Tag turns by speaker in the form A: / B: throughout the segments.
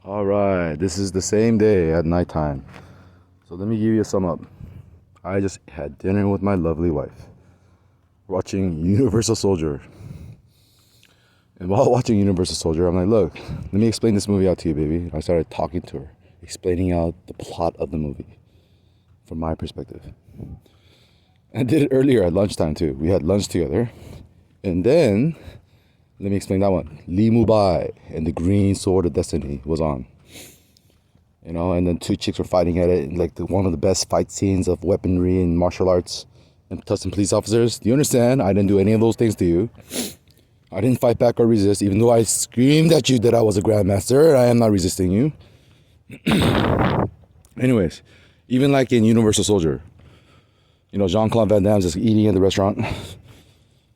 A: All right, this is the same day at nighttime. So let me give you a sum up. I just had dinner with my lovely wife, watching Universal Soldier. And while watching Universal Soldier, I'm like, look, let me explain this movie out to you, baby. I started talking to her, explaining out the plot of the movie from my perspective. I did it earlier at lunchtime too. We had lunch together. And then, let me explain that one. Lee Mubai and the Green Sword of Destiny was on. You know, and then two chicks were fighting at it, like one of the best fight scenes of weaponry and martial arts and Tuscan police officers. Do you understand? I didn't do any of those things to you. I didn't fight back or resist, even though I screamed at you that I was a grandmaster. I am not resisting you. Anyways, even like in Universal Soldier, you know, Jean-Claude Van Damme's just eating at the restaurant,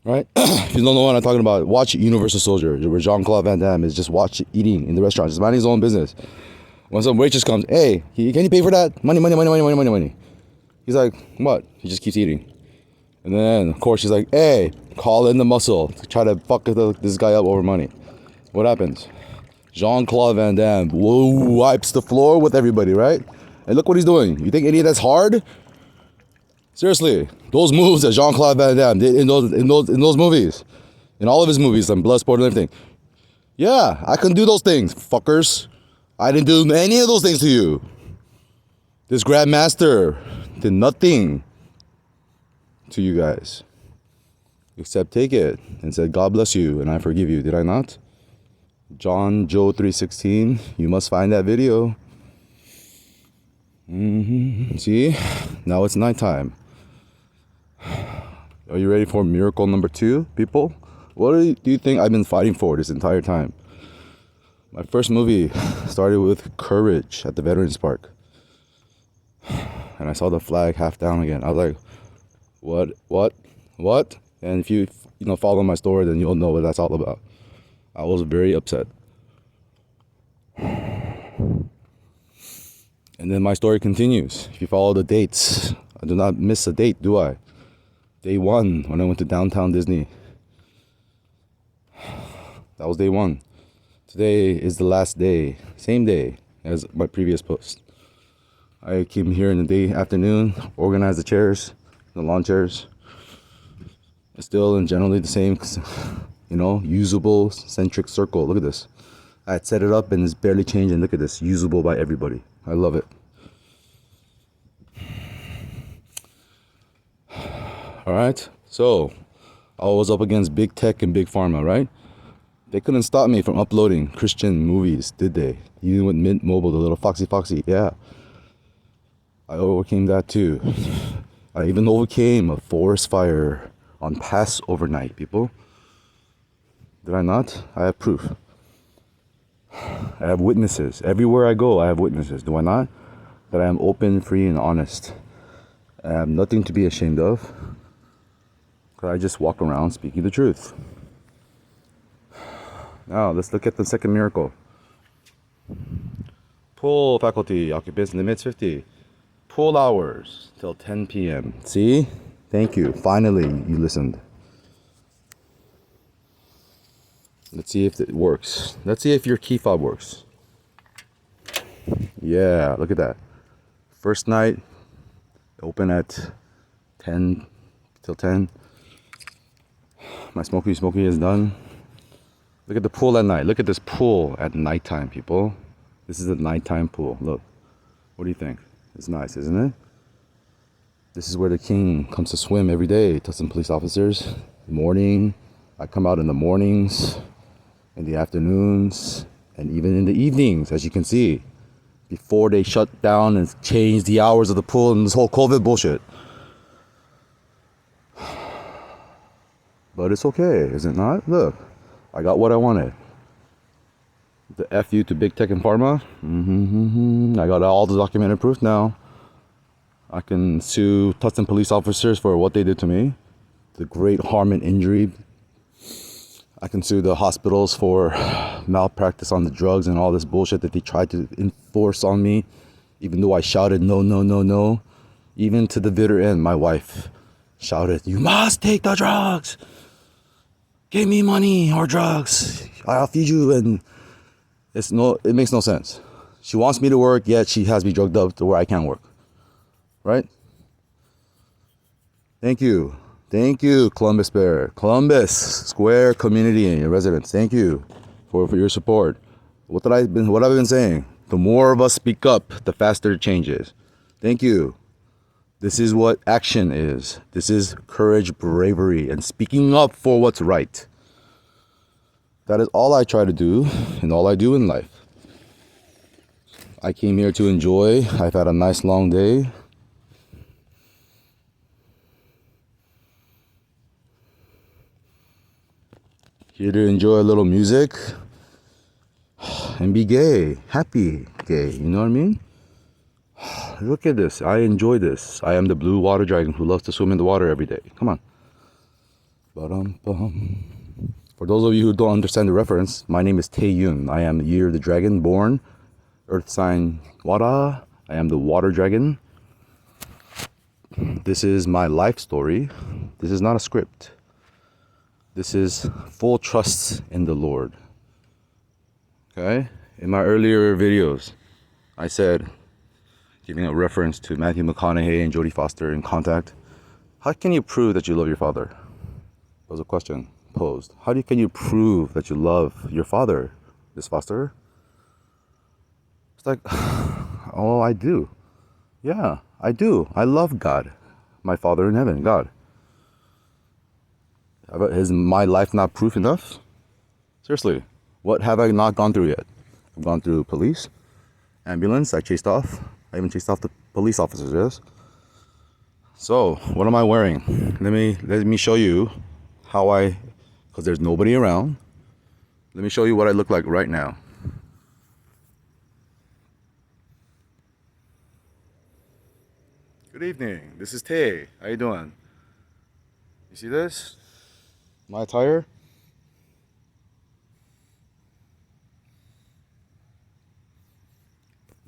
A: right? If you don't know what I'm talking about, watch Universal Soldier, where Jean-Claude Van Damme is just eating in the restaurant, just minding his own business. When some waitress comes, hey, can you pay for that? Money, money, money, money, money, money, money. He's like, what? He just keeps eating. And then, of course, she's like, hey, call in the muscle to try to fuck this guy up over money. What happens? Jean-Claude Van Damme wipes the floor with everybody, right? And look what he's doing. You think any of that's hard? Seriously, those moves that Jean-Claude Van Damme did in those movies, in all of his movies, and Bloodsport and everything. Yeah, I can do those things, fuckers. I didn't do any of those things to you. This Grandmaster did nothing to you guys except take it and said, God bless you and I forgive you. Did I not? John Joe 3:16. You must find that video. See? Now it's nighttime. Are you ready for miracle number 2, people? What do you think I've been fighting for this entire time? My first movie started with Courage at the Veterans Park. And I saw the flag half down again. I was like, what? And if you follow my story, then you'll know what that's all about. I was very upset. And then my story continues. If you follow the dates, I do not miss a date, do I? Day 1, when I went to downtown Disney. That was day 1. Today is the last day, same day as my previous post. I came here in the afternoon, organized the chairs, the lawn chairs. It's still in generally the same, usable centric circle. Look at this. I had set it up and it's barely changing. Look at this, usable by everybody. I love it. All right, so I was up against big tech and big pharma, right? They couldn't stop me from uploading Christian movies, did they? Even with Mint Mobile, the little Foxy, yeah. I overcame that too. I even overcame a forest fire on Passover night, people. Did I not? I have proof. I have witnesses. Everywhere I go, I have witnesses. Do I not? That I am open, free, and honest. I have nothing to be ashamed of. I just walk around speaking the truth. Now, let's look at the second miracle. Pool faculty, occupancy limits 50. Pool hours till 10 p.m. See? Thank you. Finally, you listened. Let's see if it works. Let's see if your key fob works. Yeah, look at that. First night, open at 10 till 10. My smoky is done. Look at the pool at night. Look at this pool at nighttime, people. This is a nighttime pool. Look. What do you think? It's nice, isn't it? This is where the king comes to swim every day. Tuscan police officers. Morning. I come out in the mornings, in the afternoons, and even in the evenings, as you can see. Before they shut down and change the hours of the pool and this whole COVID bullshit. But it's okay, is it not? Look. I got what I wanted. The F you to big tech and pharma. I got all the documented proof now. I can sue Tuscan police officers for what they did to me. The great harm and injury. I can sue the hospitals for malpractice on the drugs and all this bullshit that they tried to enforce on me. Even though I shouted, no, no, no, no. Even to the bitter end, my wife shouted, you must take the drugs. Give me money or drugs. I'll feed you and It makes no sense. She wants me to work, yet she has me drugged up to where I can't work. Right? Thank you. Thank you, Columbus Bear. Columbus Square community and your residents. Thank you for your support. What I've been saying. The more of us speak up, the faster it changes. Thank you. This is what action is. This is courage, bravery, and speaking up for what's right. That is all I try to do and all I do in life. I came here to enjoy. I've had a nice long day. Here to enjoy a little music and be gay, happy gay, you know what I mean? Look at this, I enjoy this. I am the blue water dragon who loves to swim in the water every day. Come on. Ba-dum-bum. For those of you who don't understand the reference, my name is Tae Yun. I am Year of the Dragon, born, earth sign water. I am the water dragon. This is my life story. This is not a script. This is full trust in the Lord. Okay? In my earlier videos, I said, giving a reference to Matthew McConaughey and Jodie Foster in Contact, how can you prove that you love your father? That was a question posed. Can you prove that you love your father, Miss Foster? It's like, oh, I do. Yeah, I do. I love God, my Father in heaven, God. Is my life not proof enough? Seriously, what have I not gone through yet? I've gone through police, ambulance, I chased off. I even chased off the police officers, yes? So, what am I wearing? Let me show you how because there's nobody around. Let me show you what I look like right now. Good evening, this is Tae. How you doing? You see this? My attire?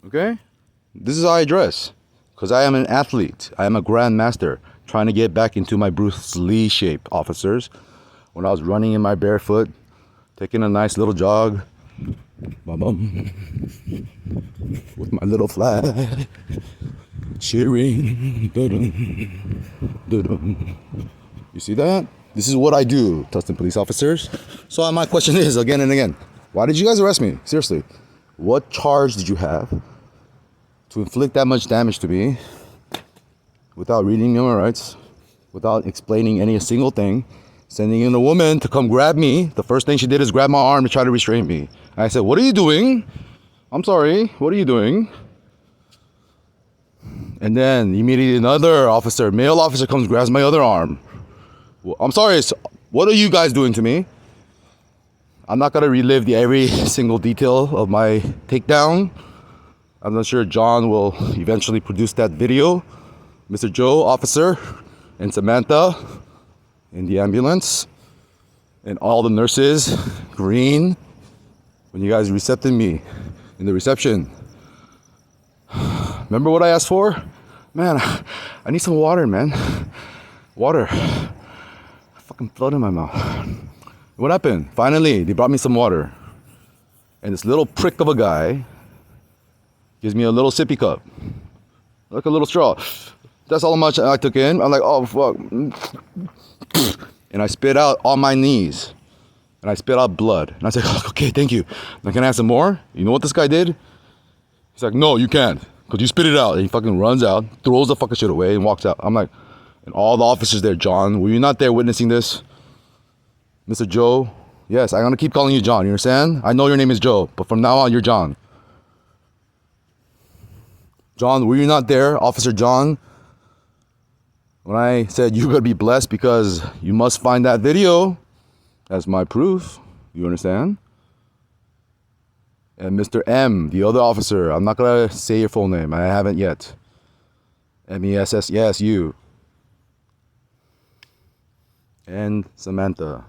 A: Okay? This is how I dress. Because I am an athlete. I am a grandmaster. Trying to get back into my Bruce Lee shape, officers. When I was running in my barefoot, taking a nice little jog. Bum-bum. With my little flag. Cheering. Dun-dun. Dun-dun. You see that? This is what I do, Tustin police officers. So my question is, again and again, why did you guys arrest me? Seriously, what charge did you have to inflict that much damage to me without reading my rights, without explaining any single thing, sending in a woman to come grab me? The first thing she did is grab my arm to try to restrain me. And I said, what are you doing? I'm sorry, what are you doing? And then immediately another officer, male officer, comes, grabs my other arm. I'm sorry, what are you guys doing to me? I'm not gonna relive every single detail of my takedown. I'm not sure John will eventually produce that video. Mr. Joe, officer, and Samantha in the ambulance, and all the nurses, green, when you guys recepted me in the reception. Remember what I asked for? Man, I need some water, man. Water. Fucking blood in my mouth. What happened? Finally, they brought me some water. And this little prick of a guy gives me a little sippy cup. Like a little straw. That's all much I took in. I'm like, oh, fuck. And I spit out on my knees. And I spit out blood. And I said, oh, okay, thank you. Now, can I have some more? You know what this guy did? He's like, no, you can't. Because you spit it out. And he fucking runs out, throws the fucking shit away, and walks out. I'm like, and all the officers there, John, were you not there witnessing this? Mr. Joe? Yes, I'm going to keep calling you John, you understand? I know your name is Joe, but from now on, you're John. John, were you not there, Officer John? When I said you better be blessed because you must find that video as my proof, you understand? And Mr. M, the other officer, I'm not going to say your full name, I haven't yet. M-E-S-S, yes, you. And Samantha.